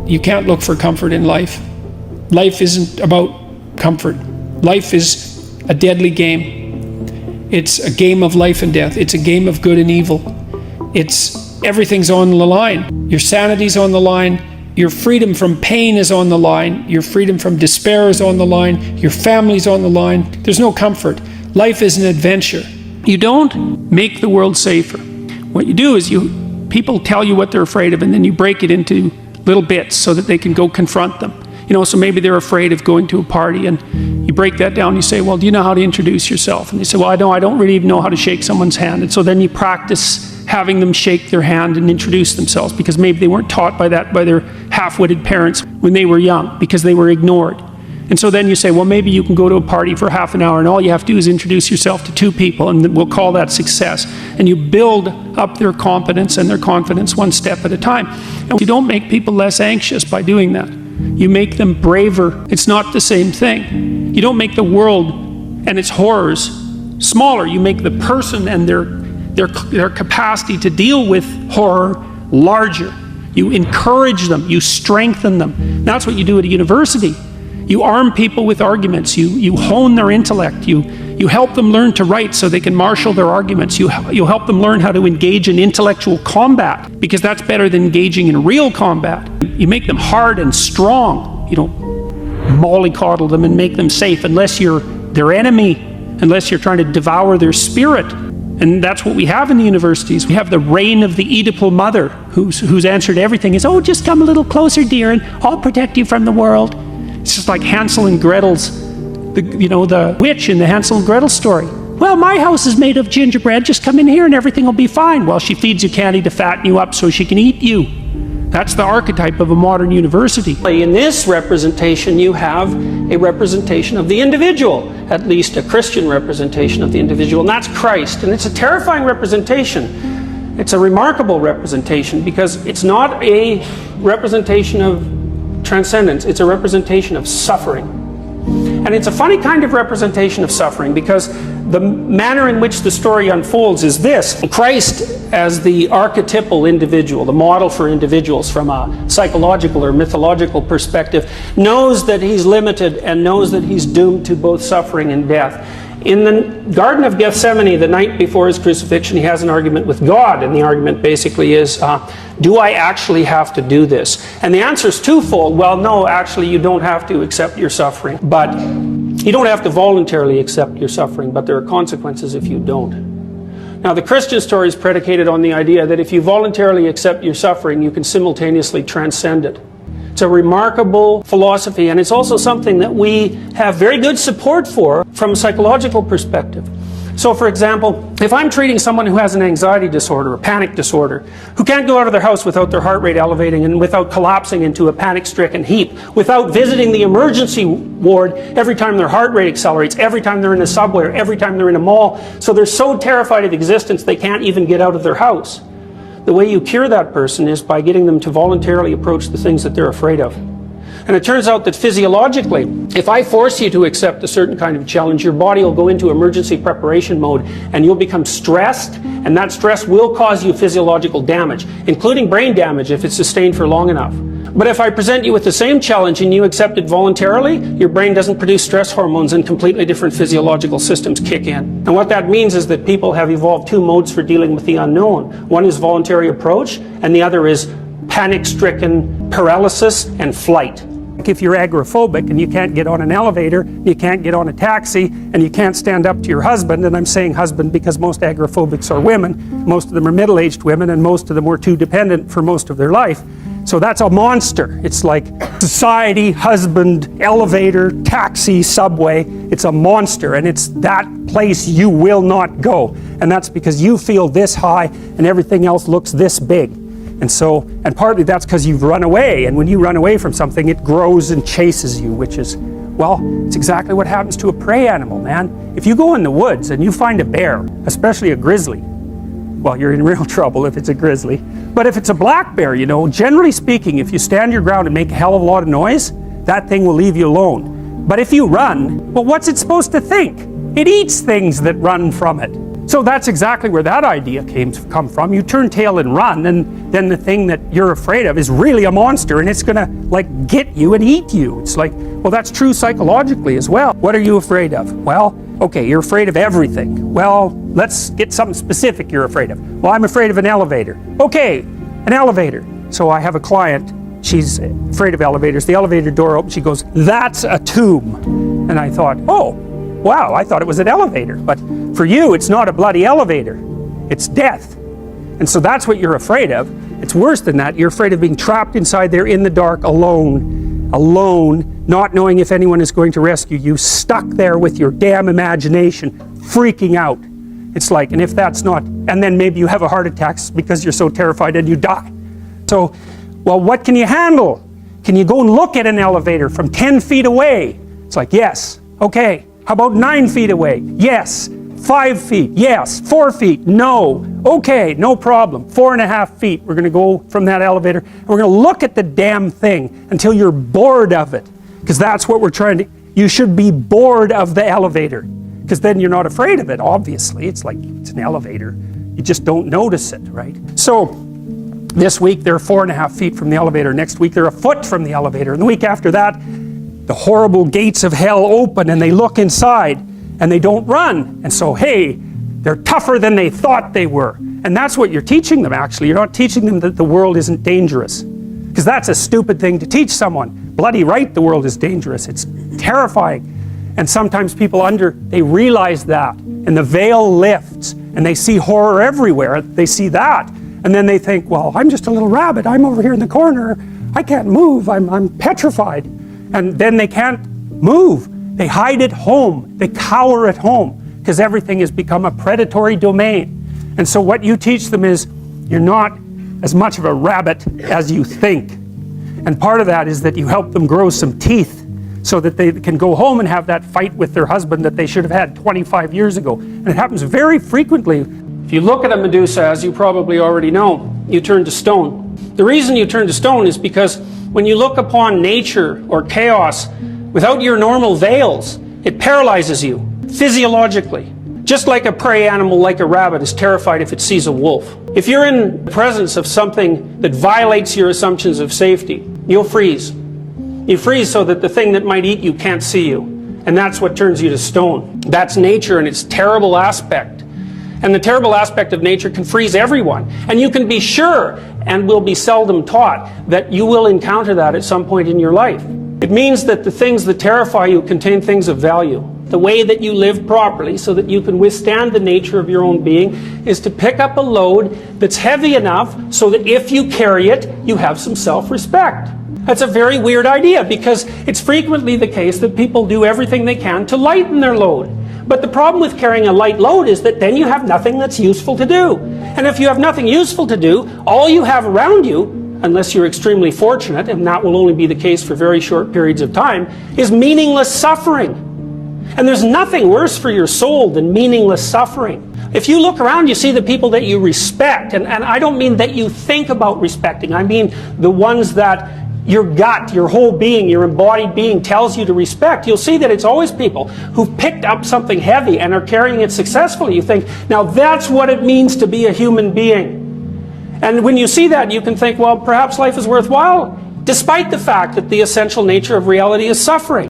You can't look for comfort in life. Life isn't about comfort. Life is a deadly game. It's a game of life and death. It's a game of good and evil. Everything's on the line. Your sanity's on the line. Your freedom from pain is on the line. Your freedom from despair is on the line. Your family's on the line. There's no comfort. Life is an adventure. You don't make the world safer. What you do is people tell you what they're afraid of, and then you break it into little bits so that they can go confront them. So maybe they're afraid of going to a party, and you break that down. You say, well, do you know how to introduce yourself? And they say, well, I don't really even know how to shake someone's hand. And so then you practice having them shake their hand and introduce themselves, because maybe they weren't taught by that by their half-witted parents when they were young, because they were ignored. And so then you say, well, maybe you can go to a party for half an hour and all you have to do is introduce yourself to 2 people, and we'll call that success. And you build up their competence and their confidence one step at a time. And you don't make people less anxious by doing that. You make them braver. It's not the same thing. You don't make the world and its horrors smaller. You make the person and their capacity to deal with horror larger. You encourage them. You strengthen them. That's what you do at a university. You arm people with arguments. You hone their intellect. You help them learn to write so they can marshal their arguments. You help them learn how to engage in intellectual combat, because that's better than engaging in real combat. You make them hard and strong. You don't mollycoddle them and make them safe unless you're their enemy, unless you're trying to devour their spirit. And that's what we have in the universities. We have the reign of the Oedipal mother whose answer to everything is, oh, just come a little closer, dear, and I'll protect you from the world. It's just like Hansel and Gretel's, the witch in the Hansel and Gretel story. Well, my house is made of gingerbread. Just come in here and everything will be fine. Well, she feeds you candy to fatten you up so she can eat you. That's the archetype of a modern university. In this representation, you have a representation of the individual, at least a Christian representation of the individual, and that's Christ. And it's a terrifying representation. It's a remarkable representation because it's not a representation of transcendence, it's a representation of suffering. And it's a funny kind of representation of suffering because the manner in which the story unfolds is this. Christ, as the archetypal individual, the model for individuals from a psychological or mythological perspective, knows that he's limited and knows that he's doomed to both suffering and death. In the Garden of Gethsemane, the night before his crucifixion, he has an argument with God, and the argument basically is, do I actually have to do this? And the answer is twofold. Well, no, actually you don't have to accept your suffering, but you don't have to voluntarily accept your suffering, but there are consequences if you don't. Now, the Christian story is predicated on the idea that if you voluntarily accept your suffering, you can simultaneously transcend it. It's a remarkable philosophy, and it's also something that we have very good support for from a psychological perspective. So, for example, if I'm treating someone who has an anxiety disorder, a panic disorder, who can't go out of their house without their heart rate elevating and without collapsing into a panic-stricken heap, without visiting the emergency ward every time their heart rate accelerates, every time they're in a subway, or every time they're in a mall, so they're so terrified of existence they can't even get out of their house. The way you cure that person is by getting them to voluntarily approach the things that they're afraid of. And it turns out that physiologically, if I force you to accept a certain kind of challenge, your body will go into emergency preparation mode and you'll become stressed, and that stress will cause you physiological damage, including brain damage if it's sustained for long enough. But if I present you with the same challenge and you accept it voluntarily, your brain doesn't produce stress hormones and completely different physiological systems kick in. And what that means is that people have evolved 2 modes for dealing with the unknown. One is voluntary approach, and the other is panic-stricken paralysis and flight. If you're agoraphobic and you can't get on an elevator, you can't get on a taxi, and you can't stand up to your husband, and I'm saying husband because most agoraphobics are women, most of them are middle-aged women, and most of them were too dependent for most of their life. So that's a monster. It's like society, husband, elevator, taxi, subway. It's a monster, and it's that place you will not go. And that's because you feel this high and everything else looks this big. And partly that's because you've run away, and when you run away from something, it grows and chases you, which is, well, it's exactly what happens to a prey animal, man. If you go in the woods and you find a bear, especially a grizzly, well, you're in real trouble if it's a grizzly. But if it's a black bear, generally speaking, if you stand your ground and make a hell of a lot of noise, that thing will leave you alone. But if you run, well, what's it supposed to think? It eats things that run from it. So that's exactly where that idea come from. You turn tail and run, and then the thing that you're afraid of is really a monster, and it's gonna like get you and eat you. It's like, well, that's true psychologically as well. What are you afraid of? Well, okay, you're afraid of everything. Well, let's get something specific you're afraid of. Well, I'm afraid of an elevator. Okay, an elevator. So I have a client, she's afraid of elevators. The elevator door opens, she goes, "That's a tomb." And I thought, oh, wow, I thought it was an elevator. But for you, it's not a bloody elevator. It's death. And so that's what you're afraid of. It's worse than that. You're afraid of being trapped inside there in the dark, alone, not knowing if anyone is going to rescue you, stuck there with your damn imagination, freaking out. It's like, and if that's not, and then maybe you have a heart attack because you're so terrified and you die. So, well, what can you handle? Can you go and look at an elevator from 10 feet away? It's like, yes. Okay. How about 9 feet away? Yes. 5 feet? Yes. 4 feet? No. Okay, no problem. 4.5 feet. We're going to go from that elevator and we're going to look at the damn thing until you're bored of it. Because that's what we're trying to, you should be bored of the elevator. Because then you're not afraid of it, obviously. It's like, it's an elevator. You just don't notice it, right? So, this week they're 4.5 feet from the elevator. Next week they're a foot from the elevator. And the week after that, the horrible gates of hell open and they look inside and they don't run. And so, hey, they're tougher than they thought they were. And that's what you're teaching them, actually. You're not teaching them that the world isn't dangerous. Because that's a stupid thing to teach someone. Bloody right, the world is dangerous. It's terrifying. And sometimes people they realize that. And the veil lifts and they see horror everywhere. They see that. And then they think, well, I'm just a little rabbit. I'm over here in the corner. I can't move. I'm petrified. And then they can't move. They hide at home. They cower at home because everything has become a predatory domain. And so what you teach them is you're not as much of a rabbit as you think. And part of that is that you help them grow some teeth so that they can go home and have that fight with their husband that they should have had 25 years ago. And it happens very frequently. If you look at a Medusa, as you probably already know, you turn to stone. The reason you turn to stone is because when you look upon nature or chaos without your normal veils, it paralyzes you physiologically. Just like a prey animal like a rabbit is terrified if it sees a wolf. If you're in the presence of something that violates your assumptions of safety, you'll freeze. You freeze so that the thing that might eat you can't see you. And that's what turns you to stone. That's nature and its terrible aspect. And the terrible aspect of nature can freeze everyone. And you can be sure, and will be seldom taught, that you will encounter that at some point in your life. It means that the things that terrify you contain things of value. The way that you live properly so that you can withstand the nature of your own being is to pick up a load that's heavy enough so that if you carry it, you have some self-respect. That's a very weird idea because it's frequently the case that people do everything they can to lighten their load. But the problem with carrying a light load is that then you have nothing that's useful to do. And if you have nothing useful to do, all you have around you, unless you're extremely fortunate, and that will only be the case for very short periods of time, is meaningless suffering. And there's nothing worse for your soul than meaningless suffering. If you look around, you see the people that you respect, and I don't mean that you think about respecting, I mean the ones that your gut, your whole being, your embodied being tells you to respect. You'll see that it's always people who've picked up something heavy and are carrying it successfully. You think, now that's what it means to be a human being. And when you see that, you can think, well, perhaps life is worthwhile, despite the fact that the essential nature of reality is suffering.